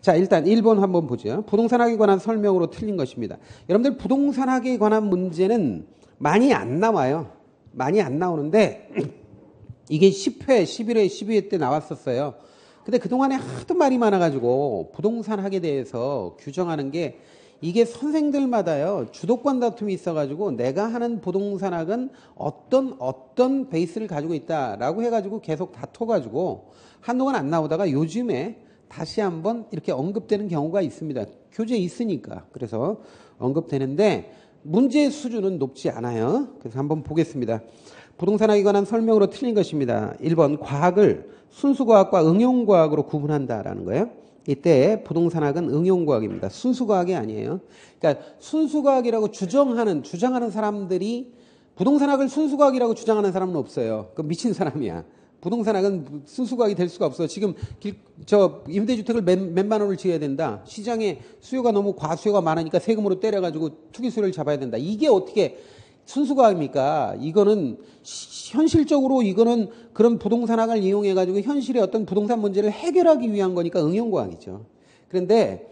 자, 일단 1번 한번 보죠. 부동산학에 관한 설명으로 틀린 것입니다. 여러분들 부동산학에 관한 문제는 많이 안 나와요. 많이 안 나오는데 이게 10회, 11회, 12회 때 나왔었어요. 근데 그동안에 하도 말이 많아가지고 부동산학에 대해서 규정하는 게 이게 선생들마다요 주도권 다툼이 있어가지고 내가 하는 부동산학은 어떤 베이스를 가지고 있다라고 해가지고 계속 다퉈가지고 한동안 안 나오다가 요즘에 다시 한번 이렇게 언급되는 경우가 있습니다. 교재에 있으니까. 그래서 언급되는데 문제 수준은 높지 않아요. 그래서 한번 보겠습니다. 부동산학에 관한 설명으로 틀린 것입니다. 1번 과학을 순수과학과 응용과학으로 구분한다라는 거예요. 이때 부동산학은 응용과학입니다. 순수과학이 아니에요. 그러니까 순수과학이라고 주장하는 사람들이 부동산학을 순수과학이라고 주장하는 사람은 없어요. 그 미친 사람이야. 부동산학은 순수과학이 될 수가 없어. 지금 임대주택을 몇만 원을 지어야 된다. 시장에 수요가 너무 과수요가 많으니까 세금으로 때려가지고 투기수요를 잡아야 된다. 이게 어떻게 순수과학입니까? 이거는 현실적으로 이거는 그런 부동산학을 이용해가지고 현실의 어떤 부동산 문제를 해결하기 위한 거니까 응용과학이죠. 그런데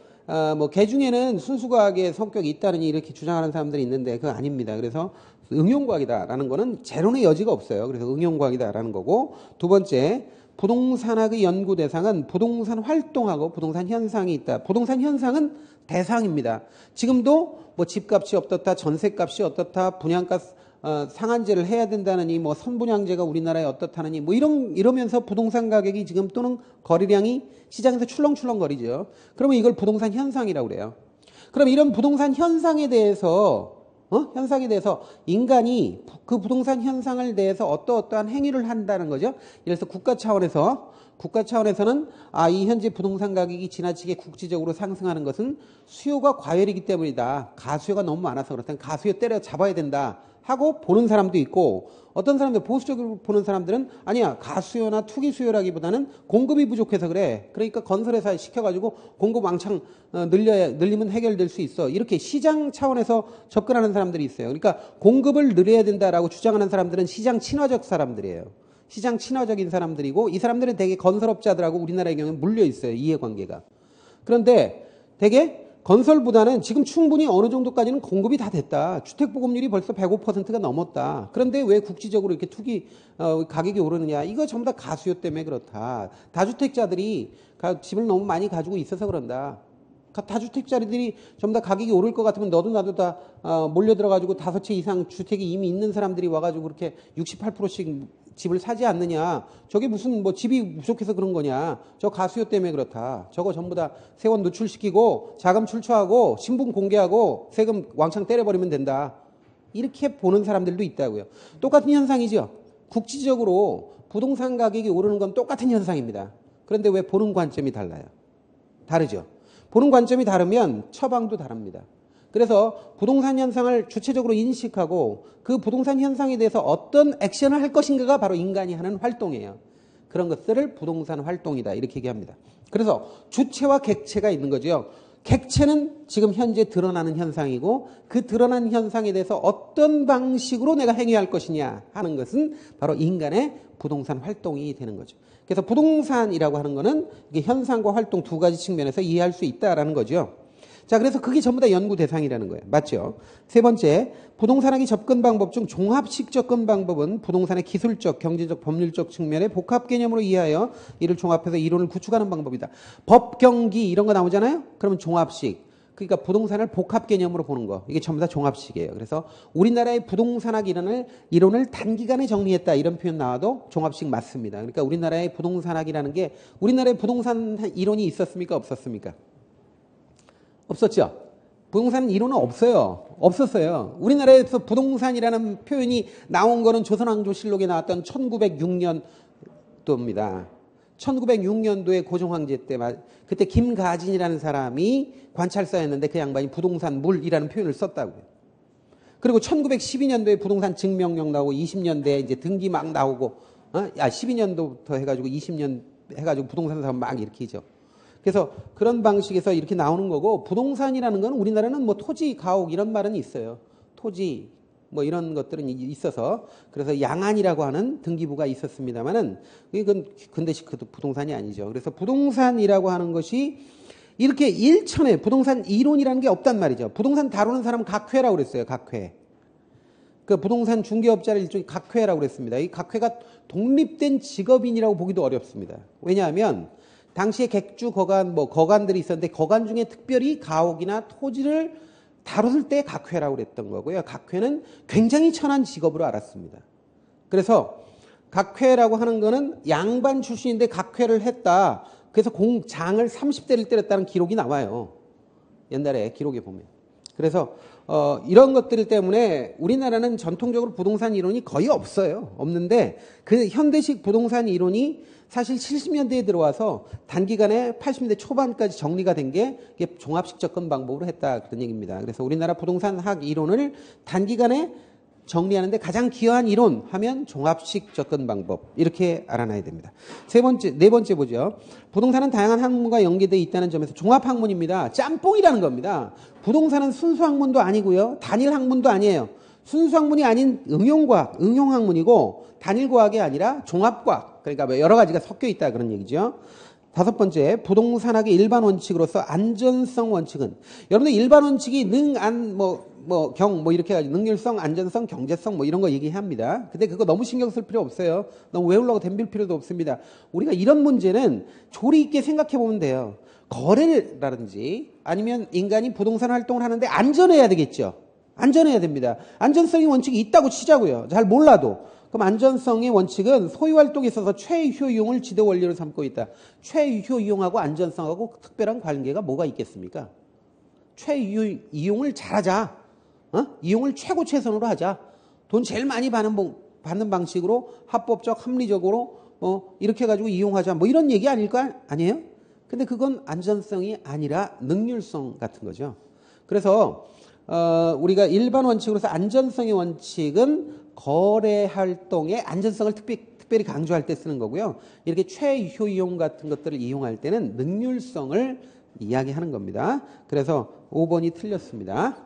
개 중에는 순수과학의 성격이 있다느니 이렇게 주장하는 사람들이 있는데 그거 아닙니다. 그래서 응용과학이다라는 거는 재론의 여지가 없어요. 그래서 응용과학이다라는 거고, 두 번째 부동산학의 연구 대상은 부동산 활동하고 부동산 현상이 있다. 부동산 현상은 대상입니다. 지금도 뭐 집값이 어떻다, 전세값이 어떻다, 분양가 상한제를 해야 된다느니 뭐 선분양제가 우리나라에 어떻다느니 뭐 이러면서 부동산 가격이 지금 또는 거래량이 시장에서 출렁출렁 거리죠. 그러면 이걸 부동산 현상이라고 그래요. 그럼 이런 부동산 현상에 대해서 인간이 그 부동산 현상을 대해서 어떠한 행위를 한다는 거죠. 그래서 국가 차원에서는 이 현재 부동산 가격이 지나치게 국지적으로 상승하는 것은 수요가 과열이기 때문이다. 가수요가 너무 많아서 그렇다. 가수요 때려 잡아야 된다 하고 보는 사람도 있고, 어떤 사람들 보수적으로 보는 사람들은 아니야, 가수요나 투기 수요라기보다는 공급이 부족해서 그래. 그러니까 건설회사에 시켜가지고 공급 왕창 늘리면 해결될 수 있어. 이렇게 시장 차원에서 접근하는 사람들이 있어요. 그러니까 공급을 늘려야 된다라고 주장하는 사람들은 시장 친화적 사람들이에요. 시장 친화적인 사람들이고, 이 사람들은 되게 건설업자들하고 우리나라의 경우는 물려 있어요. 이해관계가. 그런데 되게 건설보다는 지금 충분히 어느 정도까지는 공급이 다 됐다. 주택 보급률이 벌써 105%가 넘었다. 그런데 왜 국지적으로 이렇게 가격이 오르느냐? 이거 전부 다 가수요 때문에 그렇다. 다주택자들이 집을 너무 많이 가지고 있어서 그런다. 다주택자들이 전부 다 가격이 오를 것 같으면 너도 나도 다 몰려들어가지고 5채 이상 주택이 이미 있는 사람들이 와가지고 그렇게 68%씩 집을 사지 않느냐. 저게 무슨 집이 부족해서 그런 거냐. 저 가수요 때문에 그렇다. 저거 전부 다 세원 노출시키고 자금 출처하고 신분 공개하고 세금 왕창 때려버리면 된다. 이렇게 보는 사람들도 있다고요. 똑같은 현상이죠. 국지적으로 부동산 가격이 오르는 건 똑같은 현상입니다. 그런데 왜 보는 관점이 달라요? 다르죠. 보는 관점이 다르면 처방도 다릅니다. 그래서 부동산 현상을 주체적으로 인식하고 그 부동산 현상에 대해서 어떤 액션을 할 것인가가 바로 인간이 하는 활동이에요. 그런 것들을 부동산 활동이다 이렇게 얘기합니다. 그래서 주체와 객체가 있는 거죠. 객체는 지금 현재 드러나는 현상이고, 그 드러난 현상에 대해서 어떤 방식으로 내가 행위할 것이냐 하는 것은 바로 인간의 부동산 활동이 되는 거죠. 그래서 부동산이라고 하는 것은 이게 현상과 활동 두 가지 측면에서 이해할 수 있다라는 거죠. 자, 그래서 그게 전부 다 연구 대상이라는 거예요. 맞죠? 세 번째, 부동산학의 접근 방법 중 종합식 접근 방법은 부동산의 기술적, 경제적, 법률적 측면의 복합 개념으로 이해하여 이를 종합해서 이론을 구축하는 방법이다. 법, 경기 이런 거 나오잖아요? 그러면 종합식. 그러니까 부동산을 복합 개념으로 보는 거. 이게 전부 다 종합식이에요. 그래서 우리나라의 부동산학 이론을 단기간에 정리했다 이런 표현 나와도 종합식 맞습니다. 그러니까 우리나라의 부동산학이라는 게 우리나라의 부동산 이론이 있었습니까? 없었습니까? 없었죠. 부동산 이론은 없었어요. 우리나라에서 부동산이라는 표현이 나온 거는 조선왕조실록에 나왔던 1906년도입니다. 1906년도에 고종황제 때, 그때 김가진이라는 사람이 관찰사였는데 그 양반이 부동산 물이라는 표현을 썼다고요. 그리고 1912년도에 부동산 증명령 나오고 20년대에 이제 등기 막 나오고, 12년도부터 해가지고 20년 해가지고 부동산 사업 막 일으키죠. 그래서 그런 방식에서 이렇게 나오는 거고, 부동산이라는 건 우리나라는 토지, 가옥 이런 말은 있어요. 토지, 이런 것들은 있어서, 그래서 양안이라고 하는 등기부가 있었습니다만은, 이건 근대식 부동산이 아니죠. 그래서 부동산이라고 하는 것이 이렇게 일천에 부동산 이론이라는 게 없단 말이죠. 부동산 다루는 사람은 각회라고 그랬어요. 각회. 그 부동산 중개업자를 일종의 각회라고 그랬습니다. 이 각회가 독립된 직업인이라고 보기도 어렵습니다. 왜냐하면 당시에 객주 거간, 거간들이 있었는데 거간 중에 특별히 가옥이나 토지를 다뤘을 때 각회라고 그랬던 거고요. 각회는 굉장히 천한 직업으로 알았습니다. 그래서 각회라고 하는 거는 양반 출신인데 각회를 했다. 그래서 공장을 30대를 때렸다는 기록이 나와요. 옛날에 기록에 보면. 그래서 이런 것들 때문에 우리나라는 전통적으로 부동산 이론이 거의 없어요. 없는데 그 현대식 부동산 이론이 사실 70년대에 들어와서 단기간에 80년대 초반까지 정리가 된 게 종합식 접근 방법으로 했다 그런 얘기입니다. 그래서 우리나라 부동산학 이론을 단기간에 정리하는데 가장 기여한 이론 하면 종합식 접근 방법 이렇게 알아놔야 됩니다. 네 번째 보죠. 부동산은 다양한 학문과 연계되어 있다는 점에서 종합학문입니다. 짬뽕이라는 겁니다. 부동산은 순수 학문도 아니고요. 단일 학문도 아니에요. 순수 학문이 아닌 응용과학, 응용학문이고 단일 과학이 아니라 종합과학. 그러니까 여러 가지가 섞여 있다 그런 얘기죠. 다섯 번째, 부동산학의 일반 원칙으로서 안전성 원칙은 여러분들 일반 원칙이 이렇게 해가지고 능률성, 안전성, 경제성 이런 거 얘기합니다. 근데 그거 너무 신경 쓸 필요 없어요. 너무 외우려고 덤빌 필요도 없습니다. 우리가 이런 문제는 조리 있게 생각해 보면 돼요. 거래라든지 아니면 인간이 부동산 활동을 하는데 안전해야 되겠죠. 안전해야 됩니다. 안전성의 원칙이 있다고 치자고요. 잘 몰라도. 그럼 안전성의 원칙은 소유 활동에 있어서 최효 이용을 지도 원리로 삼고 있다. 최효 이용하고 안전성하고 특별한 관계가 뭐가 있겠습니까? 최효 이용을 잘하자. 이용을 최고 최선으로 하자. 돈 제일 많이 받는 방식으로 합법적, 합리적으로 이렇게 해가지고 이용하자. 이런 얘기 아니에요? 근데 그건 안전성이 아니라 능률성 같은 거죠. 그래서 우리가 일반 원칙으로서 안전성의 원칙은 거래 활동의 안전성을 특별히 강조할 때 쓰는 거고요. 이렇게 최효 이용 같은 것들을 이용할 때는 능률성을 이야기하는 겁니다. 그래서 5번이 틀렸습니다.